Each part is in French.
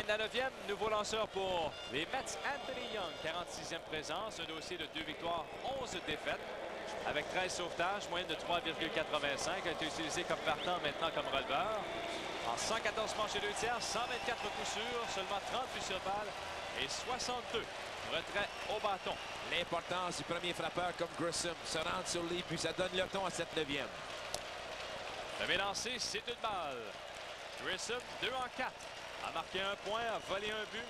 de la 9e, nouveau lanceur pour les Mets, Anthony Young, 46e présence, un dossier de 2 victoires, 11 défaites, avec 13 sauvetages, moyenne de 3,85, a été utilisé comme partant, maintenant comme releveur. En 114 manches et 2 tiers, 124 coups sûrs, seulement 30 buts sur balle et 62 retraits au bâton. L'importance du premier frappeur comme Grissom, se rendre sur les buts, ça donne le ton à cette 9e. Le lancé, c'est une balle. Grissom, 2 en 4. A marqué un point, a volé un but.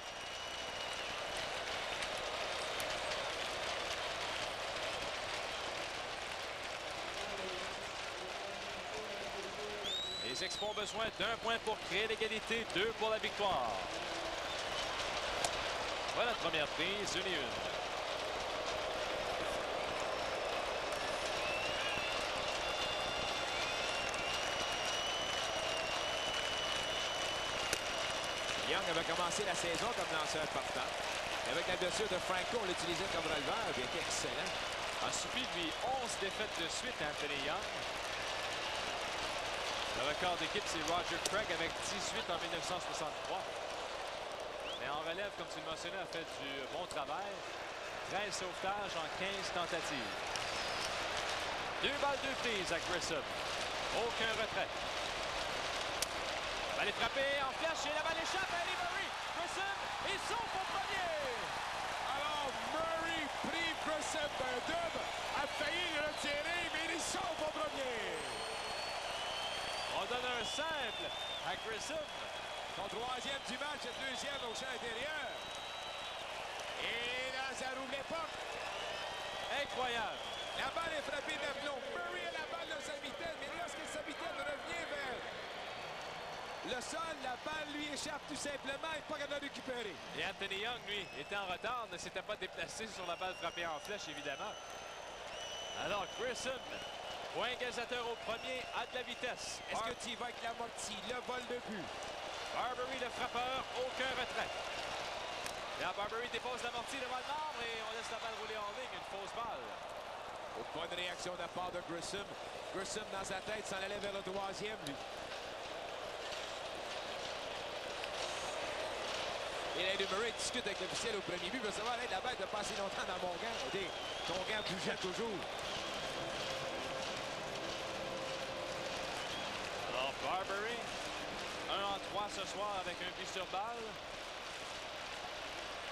Les Expos ont besoin d'un point pour créer l'égalité, 2 pour la victoire. Voilà la première prise, 1 et 1. Young avait commencé la saison comme lanceur partant. Avec la blessure de Franco, on l'utilisait comme releveur. Il était excellent. A subi de lui 11 défaites de suite, Anthony Young. Le record d'équipe, c'est Roger Craig avec 18 en 1963. Mais en relève, comme tu le mentionnais, a fait du bon travail. 13 sauvetages en 15 tentatives. 2 balles, 2 prises à Grissom. Aucun retrait. Balle est frappée en flash et la balle échappe à Eddie Murray. Grissom est sauf au premier. Alors, Murray pris Grissom d'un double, a failli le retirer, mais il est sauf au premier. On donne un simple à Grissom. Son 3e du match, le 2e au champ intérieur. Et là, ça roule l'époque. Incroyable. La balle est frappée d'aplomb. Murray a la balle dans sa vitesse, mais lorsque sa vitesse revient vers le sol, la balle lui échappe tout simplement. Il n'est pas capable de récupérer. Et Anthony Young, lui, était en retard, ne s'était pas déplacé sur la balle frappée en flèche, évidemment. Alors, Grissom, point égalisateur au premier, a de la vitesse. Est-ce que tu y vas avec l'amorti, le vol de but? Barbery, le frappeur, aucun retrait. Là, Barbery dépose l'amorti devant le marbre et on laisse la balle rouler en ligne, une fausse balle. Bonne réaction de la part de Grissom. Grissom, dans sa tête, s'en allait vers le 3e, lui. Et Eddie Murray discute avec l'officiel au premier but. Il veut savoir, la balle de passer longtemps dans mon gant. Ton gant bougeait toujours. Alors, Barbery, 1 en 3 ce soir avec un but sur balle.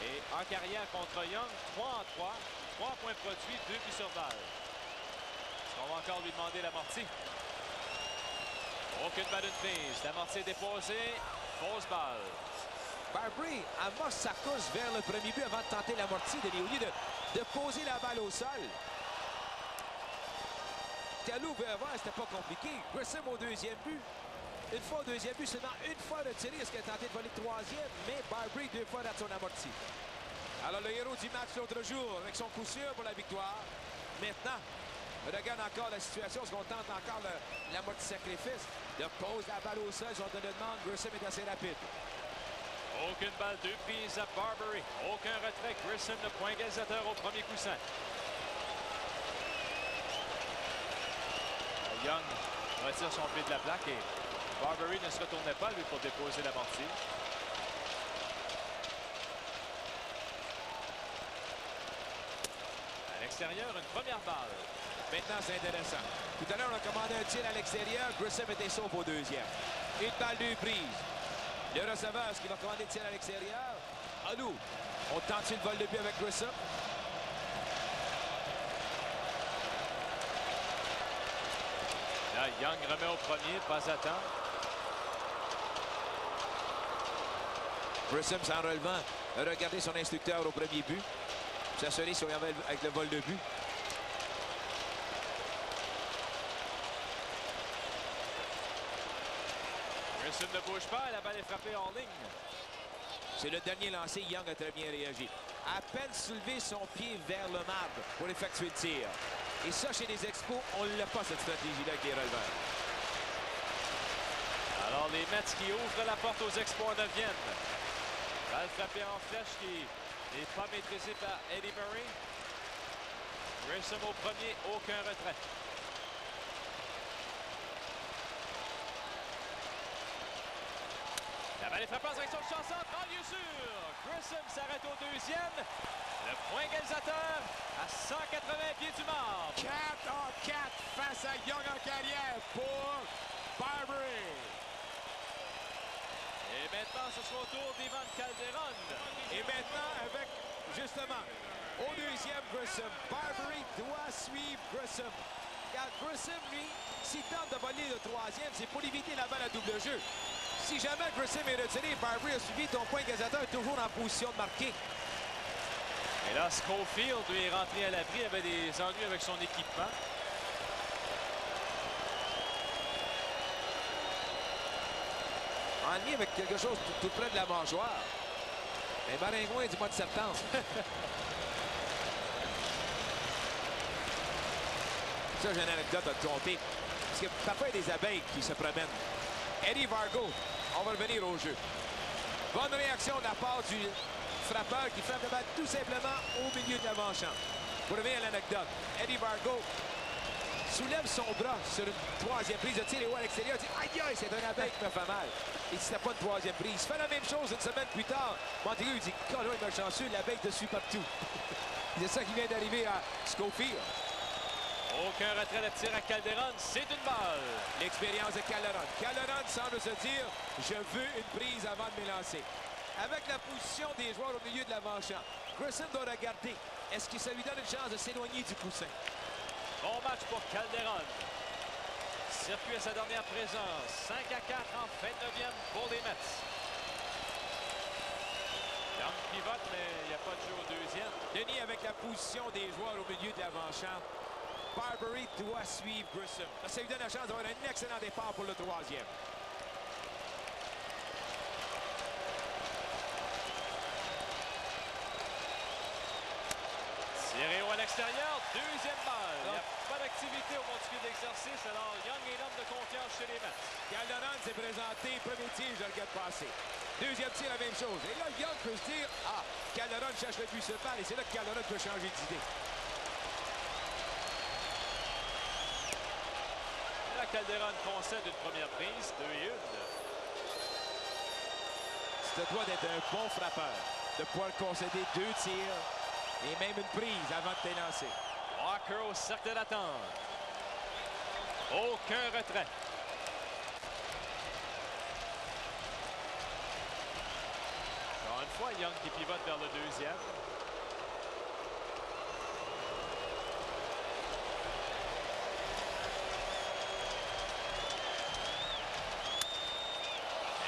Et en carrière contre Young, 3 en 3. 3 points produits, 2 buts sur balle. Est-ce qu'on va encore lui demander l'amorti? Aucune balle de prise. L'amorti est déposé. Fausse balle. Barbery amorce sa course vers le premier but avant de tenter l'amorti au lieu de poser la balle au sol. Calou veut avoir, c'était pas compliqué. Grissom au 2e but. Une fois au 2e but, seulement une fois retiré. Est-ce qu'il a tenté de voler le 3e? Mais Barbery 2 fois dans son amorti. Alors le héros du match l'autre jour avec son coup sûr pour la victoire. Maintenant, regarde encore la situation. Est-ce qu'on tente encore l'amorti sacrifice? De pose la balle au sol. On te le demande. Grissom est assez rapide. Aucune balle, 2 prises à Barbery. Aucun retrait. Grissom, le point égalisateur au premier coussin. Young retire son pied de la plaque et Barbery ne se retournait pas, lui, pour déposer l'amorti. À l'extérieur, une première balle. Maintenant, c'est intéressant. Tout à l'heure, on a commandé un tir à l'extérieur. Grissom était sauf au 2e. Une balle, 2 prises. Le receveur, est-ce qu'il va commander le tir à l'extérieur? Alou, on tente le vol de but avec Grissom. Là, Young remet au premier, pas à temps. Grissom, s'en relevant, a regardé son instructeur au premier but. S'assurer si on y avait avec le vol de but. Grissom ne bouge pas et la balle est frappée en ligne. C'est le dernier lancé. Young a très bien réagi. À peine soulevé son pied vers le marbre pour effectuer le tir. Et ça, chez les Expos, on ne l'a pas, cette stratégie-là, avec les releveurs. Alors, les Mets qui ouvrent la porte aux Expos en 9e. Balle frappée en flèche qui n'est pas maîtrisée par Eddie Murray. Grissom au premier, aucun retrait. Les frappeurs en direction de champ centre, en lieu sûr. Grissom s'arrête au deuxième. Le point égalisateur à 180 pieds du marbre. 4-4 face à Young en carrière pour Barbery. Et maintenant, ce sera au tour d'Ivan Calderon. Et maintenant, avec, justement, au deuxième, Grissom. Barbery doit suivre Grissom. Car Grissom, lui, s'il tente de voler le troisième, c'est pour éviter la balle à double jeu. Si jamais Grissom est retiré, Barbery a suivi, ton point égalisateur est toujours en position de marquer. Et là, Schofield, lui, est rentré à l'abri. Il avait des ennuis avec son équipement. Ennuyé avec quelque chose tout près de la mâchoire. Un maringouin du mois de septembre. Ça, j'ai une anecdote à te conter. Parce que parfois, il y a des abeilles qui se promènent. Eddie Vargo, on va revenir au jeu. Bonne réaction de la part du frappeur qui frappe le balle tout simplement au milieu de l'avant-champ. Pour revenir à l'anecdote, Eddie Vargo soulève son bras sur une troisième prise de tir et à l'extérieur dit « Aïe, aïe, c'est un abeille qui me fait mal. » Et c'était pas une troisième prise. Il fait la même chose une semaine plus tard. Montague dit « Colin, il est chanceux, l'abeille te suit partout. » C'est ça qui vient d'arriver à Schofield. Aucun retrait de tir à Calderon, c'est une balle. L'expérience de Calderon. Calderon semble se dire « Je veux une prise avant de m'élancer. » Avec la position des joueurs au milieu de l'avant-champ, Grissom doit regarder. Est-ce que ça lui donne une chance de s'éloigner du coussin? Bon match pour Calderon. Circuit à sa dernière présence. 5-4 en fin de 9e pour les Mets. Young pivote, mais il n'y a pas de jeu au deuxième. Denis avec la position des joueurs au milieu de l'avant-champ. Barbery doit suivre Grissom. Ça lui donne la chance d'avoir un excellent départ pour le troisième. Tiré à l'extérieur, deuxième balle. Il n'y a pas d'activité au monticule d'exercice, alors Young est l'homme de confiance chez les Mets. Calderon s'est présenté, premier tir, je le regarde passer. Deuxième tir, la même chose. Et là, Young peut se dire, ah, Calderon cherche le but sur balle, et c'est là que Calderon peut changer d'idée. Là, Calderon concède une première prise, 2-1. C'est toi d'être un bon frappeur, de pouvoir concéder 2 tirs et même une prise avant de t'élancer. Walker au cercle d'attente. Aucun retrait. Encore une fois, Young qui pivote vers le deuxième.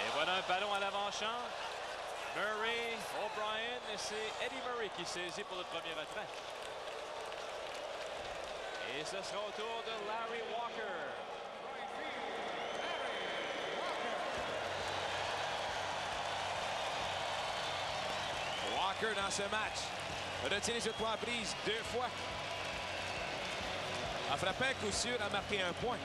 Et voilà un ballon à l'avant-champ. Murray, O'Brien, et c'est Eddie Murray qui saisit pour le premier retrait. Et ce sera au tour de Larry Walker. Walker dans ce match. Retiré sur 3 prises 2 fois. A frappé un coup sûr, a marqué un point.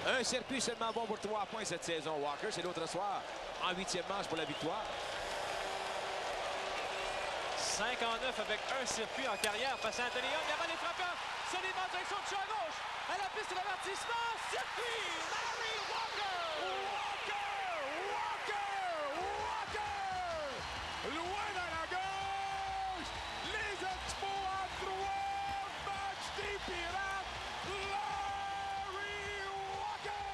Un circuit seulement bon pour 3 points cette saison. Walker, c'est l'autre soir en 8e manche pour la victoire. 5 en 9 avec un circuit en carrière face à Anthony Young. Avant les frappeurs, solidement en direction de champ gauche. À la piste de l'avertissement, circuit! Larry Walker! Loin dans la gauche! Les Expos en 3 matchs des Pirates! Larry Walker!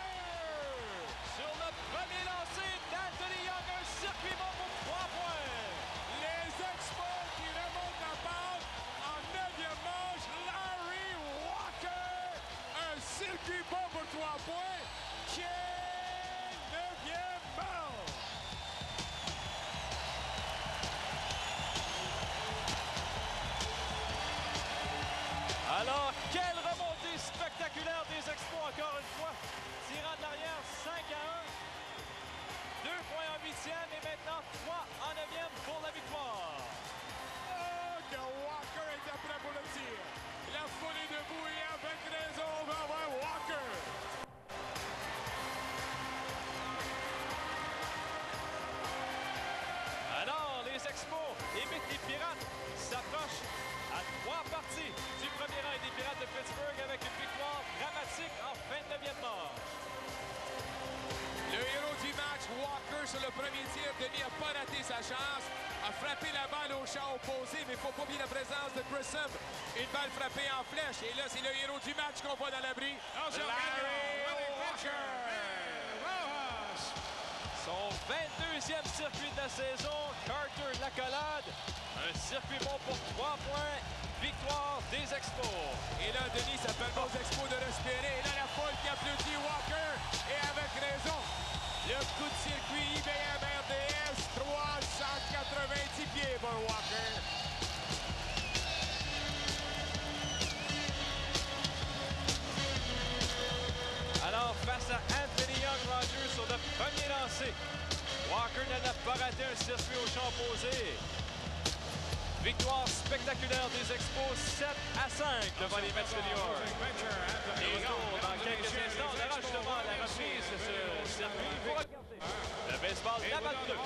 Sur le premier lancé d'Anthony Young, un circuit bon pour 3 points. Les Expos qui remontent la balle en 9e manche. Larry Walker! Un circuit bon pour 3 points. Quelle 9e manche! Alors, quelle remontée spectaculaire des Expos encore une fois. Tirant de l'arrière, 5-1. 2 points en 8e et maintenant 3 en 9e pour la victoire. Oh, que Walker était prêt pour le tir. La foule est debout et avec raison, on va voir Walker. Alors, les Expos évitent les Pirates, s'approchent à 3 parties du premier rang des Pirates de Pittsburgh avec une victoire dramatique en fin de 9e manche. Le héros du match, Walker sur le premier tir. Denis n'a pas raté sa chance. A frappé la balle au champ opposé, mais il ne faut pas oublier la présence de Grissom. Une balle frappée en flèche. Et là, c'est le héros du match qu'on voit dans l'abri. Larry Walker. Son 22e circuit de la saison. Carter Lacolade. Un circuit bon pour 3 points. Victoire des Expos. Et là, Denis, ça permet aux Expos de respirer. Et là, la foule qui applaudit Walker. Et avec raison. Le coup de circuit IBM RDS, 390 pieds pour Walker. Alors, face à Anthony Young, Rogers sur le premier lancé. Walker n'a pas raté un circuit au champ opposé. Victoire spectaculaire des Expos, 7-5 devant les Mets de New York. Et retour dans quelques instants. On aura justement la reprise de ce circuit. Le baseball, la balle bleue.